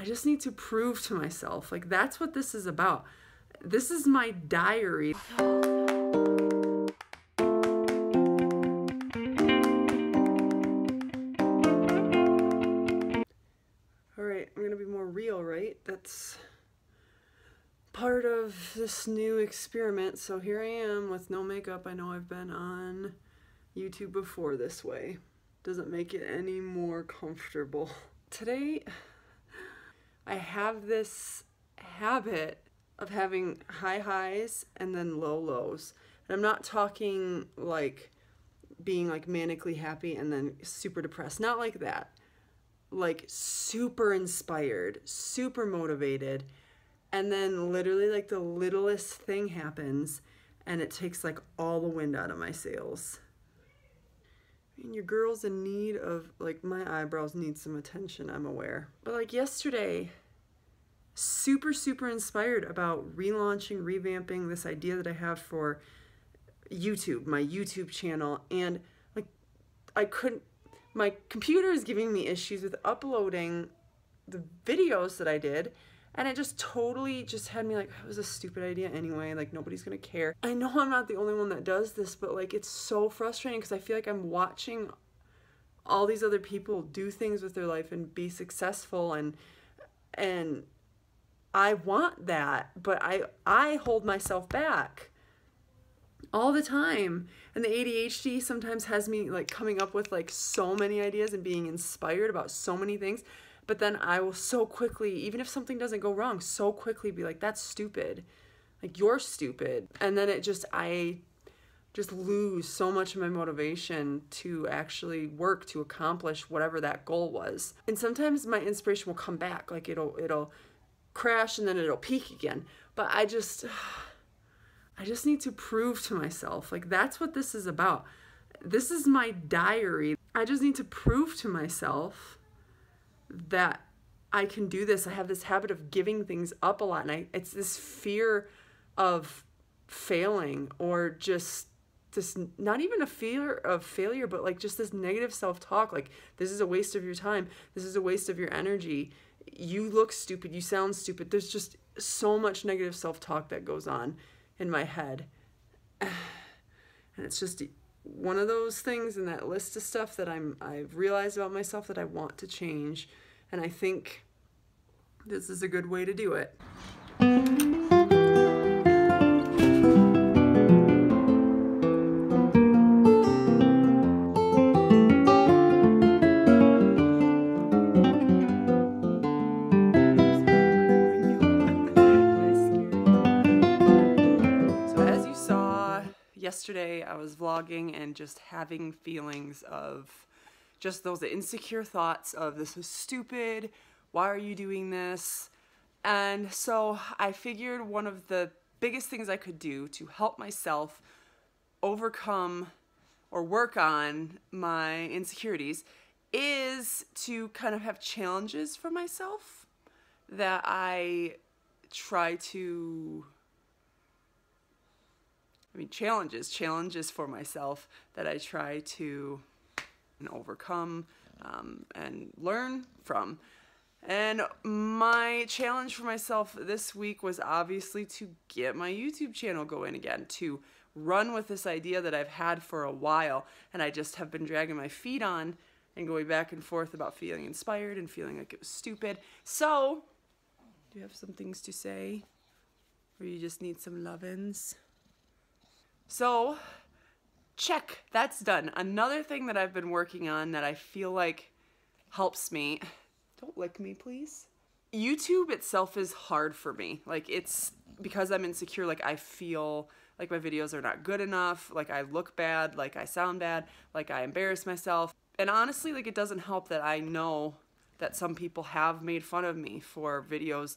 I just need to prove to myself. Like, that's what this is about. This is my diary. Alright, I'm gonna be more real, right? That's part of this new experiment. So here I am with no makeup. I know I've been on YouTube before this way. Doesn't make it any more comfortable. Today, I have this habit of having high highs and then low lows. And I'm not talking like being like manically happy and then super depressed. Not like that. Like super inspired, super motivated, and then literally like the littlest thing happens and it takes like all the wind out of my sails. I mean, your girl's in need of, like, my eyebrows need some attention, I'm aware. But like yesterday, super inspired about relaunching, revamping this idea that I have for YouTube, my YouTube channel, and like my computer is giving me issues with uploading the videos that I did, and it just totally just had me like, it was a stupid idea anyway, like nobody's gonna care. I know I'm not the only one that does this, but like it's so frustrating because I feel like I'm watching all these other people do things with their life and be successful, and I want that, but I hold myself back all the time. And the ADHD sometimes has me like coming up with like so many ideas and being inspired about so many things, but then I will so quickly, even if something doesn't go wrong, so quickly be like, that's stupid, like you're stupid. And then I just lose so much of my motivation to actually work to accomplish whatever that goal was. And sometimes my inspiration will come back, like it'll crash and then it'll peak again. But I just need to prove to myself, like that's what this is about. This is my diary. I just need to prove to myself that I can do this. I have this habit of giving things up a lot, and it's this fear of failing, or just this, not even a fear of failure, but like just this negative self-talk, like this is a waste of your time, this is a waste of your energy, you look stupid, you sound stupid. There's just so much negative self-talk that goes on in my head. And it's just one of those things in that list of stuff that I've realized about myself that I want to change. And I think this is a good way to do it. Yesterday I was vlogging and just having feelings of just those insecure thoughts of, this is stupid, why are you doing this? And so I figured one of the biggest things I could do to help myself overcome or work on my insecurities is to kind of have challenges for myself that I try to challenges for myself that I try to overcome and learn from. And my challenge for myself this week was obviously to get my YouTube channel going again, to run with this idea that I've had for a while, and I just have been dragging my feet on and going back and forth about feeling inspired and feeling like it was stupid. So, do you have some things to say? Or you just need some love-ins? So, check, that's done. Another thing that I've been working on that I feel like helps me, don't lick me please. YouTube itself is hard for me. Like, it's because I'm insecure, like I feel like my videos are not good enough, like I look bad, like I sound bad, like I embarrass myself. And honestly, like it doesn't help that I know that some people have made fun of me for videos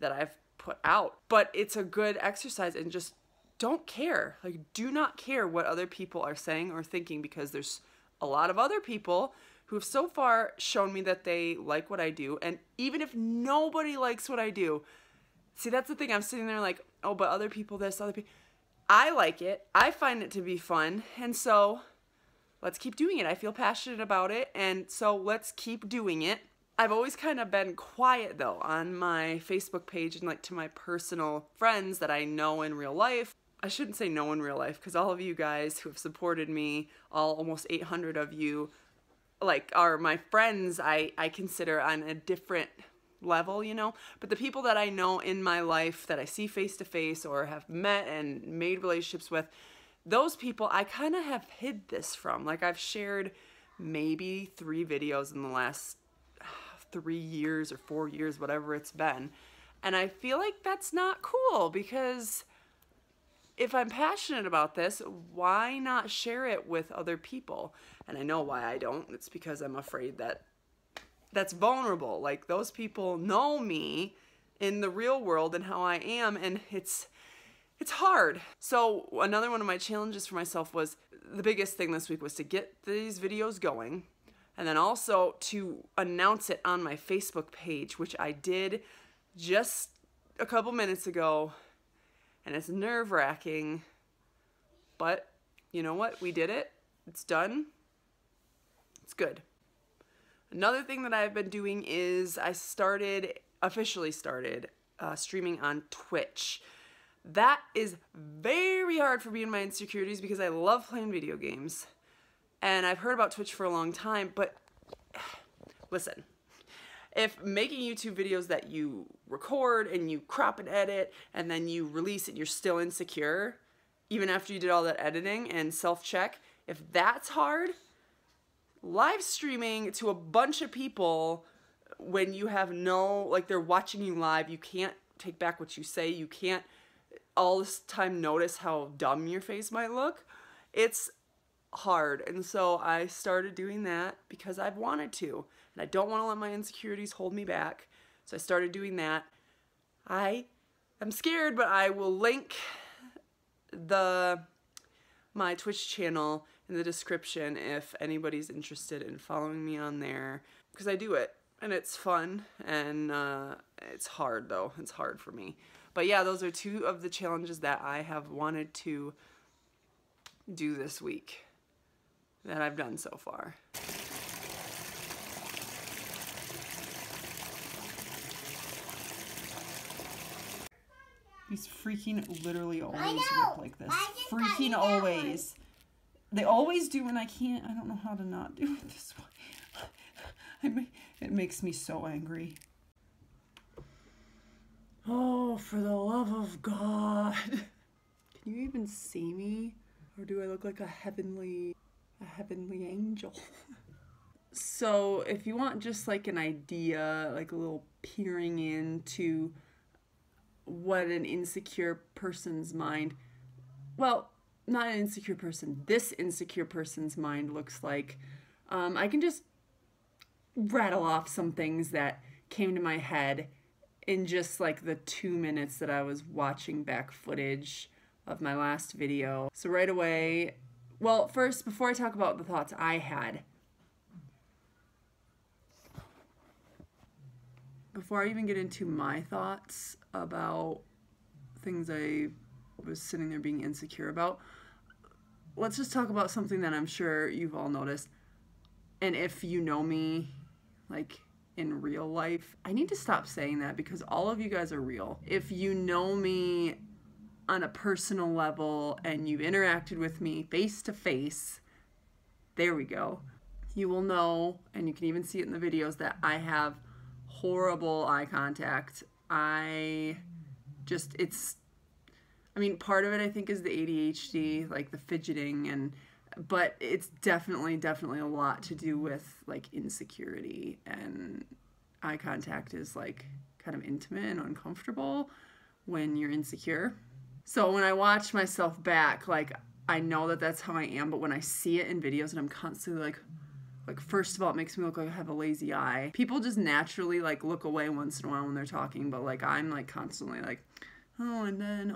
that I've put out. But it's a good exercise, and just don't care. Like, do not care what other people are saying or thinking, because there's a lot of other people who have so far shown me that they like what I do. And even if nobody likes what I do, see, that's the thing. I'm sitting there like, oh, but other people this, other people. I like it. I find it to be fun. And so let's keep doing it. I feel passionate about it. And so let's keep doing it. I've always kind of been quiet though on my Facebook page and like to my personal friends that I know in real life. I shouldn't say know in real life because all of you guys who have supported me, almost 800 of you, like are my friends I consider on a different level, you know. But the people that I know in my life that I see face to face or have met and made relationships with, those people I kind of have hid this from. Like I've shared maybe 3 videos in the last 3 years or 4 years, whatever it's been. And I feel like that's not cool because if I'm passionate about this, why not share it with other people? And I know why I don't. It's because I'm afraid that that's vulnerable. Like those people know me in the real world and how I am, and it's hard. So another one of my challenges for myself was, the biggest thing this week was to get these videos going, and then also to announce it on my Facebook page, which I did just a couple minutes ago, and it's nerve-wracking, but you know what? We did it. It's done. It's good. Another thing that I've been doing is I officially started streaming on Twitch. That is very hard for me and my insecurities because I love playing video games. And I've heard about Twitch for a long time, but listen, if making YouTube videos that you record and you crop and edit and then you release it, you're still insecure, even after you did all that editing and self-check, if that's hard, live streaming to a bunch of people when you have like they're watching you live, you can't take back what you say, you can't all this time notice how dumb your face might look. It's hard. And so I started doing that because I've wanted to. And I don't want to let my insecurities hold me back. So I started doing that. I am scared, but I will link my Twitch channel in the description if anybody's interested in following me on there. Because I do it. And it's fun. And it's hard, though. It's hard for me. But yeah, those are 2 of the challenges that I have wanted to do this week that I've done so far. These freaking literally always look like this. Freaking always. They always do, and I don't know how to not do it this way. It makes me so angry. Oh, for the love of God. Can you even see me? Or do I look like a heavenly angel? So if you want just like an idea, like a little peering into what an insecure person's mind, well, not an insecure person, this insecure person's mind looks like, I can just rattle off some things that came to my head in just like the 2 minutes that I was watching back footage of my last video. So right away, well, first, before I talk about the thoughts I had, before I even get into my thoughts about things I was sitting there being insecure about, let's just talk about something that I'm sure you've all noticed. And if you know me, like, in real life, I need to stop saying that because all of you guys are real. If you know me on a personal level and you've interacted with me face to face, there we go. You will know, and you can even see it in the videos, that I have horrible eye contact. I mean, part of it I think is the ADHD, like the fidgeting, but it's definitely a lot to do with like insecurity, and eye contact is like kind of intimate and uncomfortable when you're insecure. So when I watch myself back, like I know that that's how I am, but when I see it in videos and I'm constantly like first of all, it makes me look like I have a lazy eye. People just naturally like look away once in a while when they're talking, but like I'm like constantly like, oh, and then.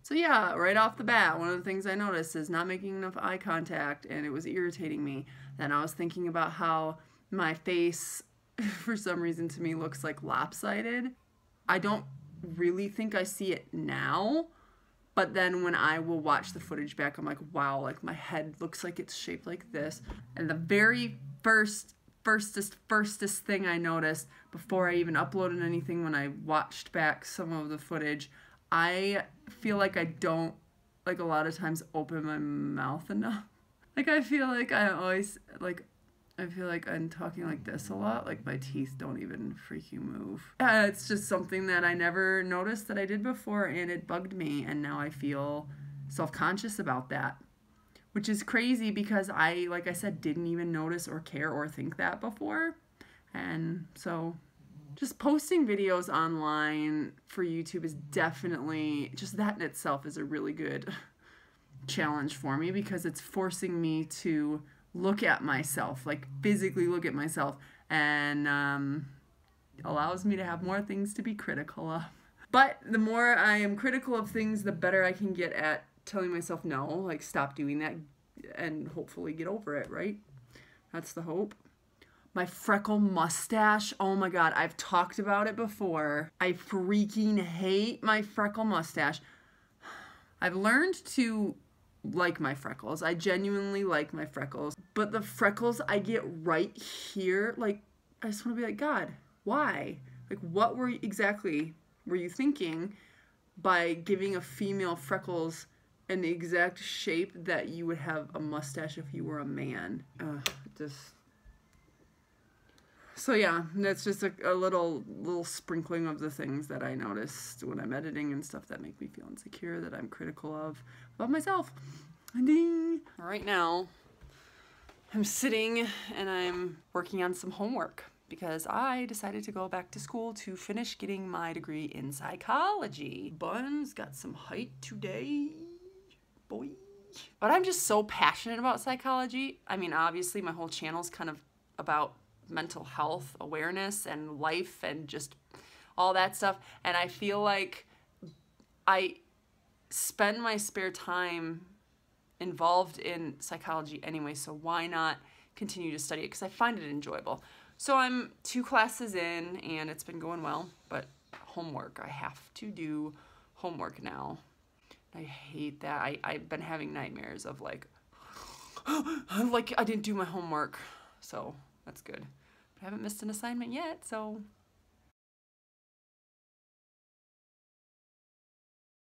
So yeah, right off the bat, one of the things I noticed is not making enough eye contact, and it was irritating me. Then I was thinking about how my face, for some reason to me, looks like lopsided. I don't really think I see it now, but then when I will watch the footage back, I'm like, wow, like my head looks like it's shaped like this. And the very first firstest thing I noticed before I even uploaded anything. When I watched back some of the footage, I feel like I don't, like, a lot of times open my mouth enough. Like, I feel like I feel like I'm talking like this a lot. Like, my teeth don't even freaking move. It's just something that I never noticed that I did before, and it bugged me, and now I feel self-conscious about that. Which is crazy because I, like I said, didn't even notice or care or think that before. And so just posting videos online for YouTube is definitely, just that in itself is a really good challenge for me, because it's forcing me to look at myself, like physically look at myself, and allows me to have more things to be critical of. But the more I am critical of things, the better I can get at telling myself no, like stop doing that, and hopefully get over it, right? That's the hope. My freckle mustache, oh my god, I've talked about it before. I freaking hate my freckle mustache. I've learned to like my freckles. I genuinely like my freckles. But the freckles I get right here, like, I just want to be like, God, why? Like, what exactly were you thinking by giving a female freckles in the exact shape that you would have a mustache if you were a man? So yeah, that's just a little sprinkling of the things that I noticed when I'm editing and stuff that make me feel insecure, that I'm critical of about myself. Ding! Right now, I'm sitting and I'm working on some homework because I decided to go back to school to finish getting my degree in psychology. Bun's got some height today, boy. But I'm just so passionate about psychology. I mean, obviously my whole channel's kind of about mental health awareness and life and just all that stuff, and I feel like I spend my spare time involved in psychology anyway, so why not continue to study it, because I find it enjoyable. So I'm 2 classes in and it's been going well, but homework, I have to do homework now. I hate that. I've been having nightmares of like I didn't do my homework, so that's good. I haven't missed an assignment yet, so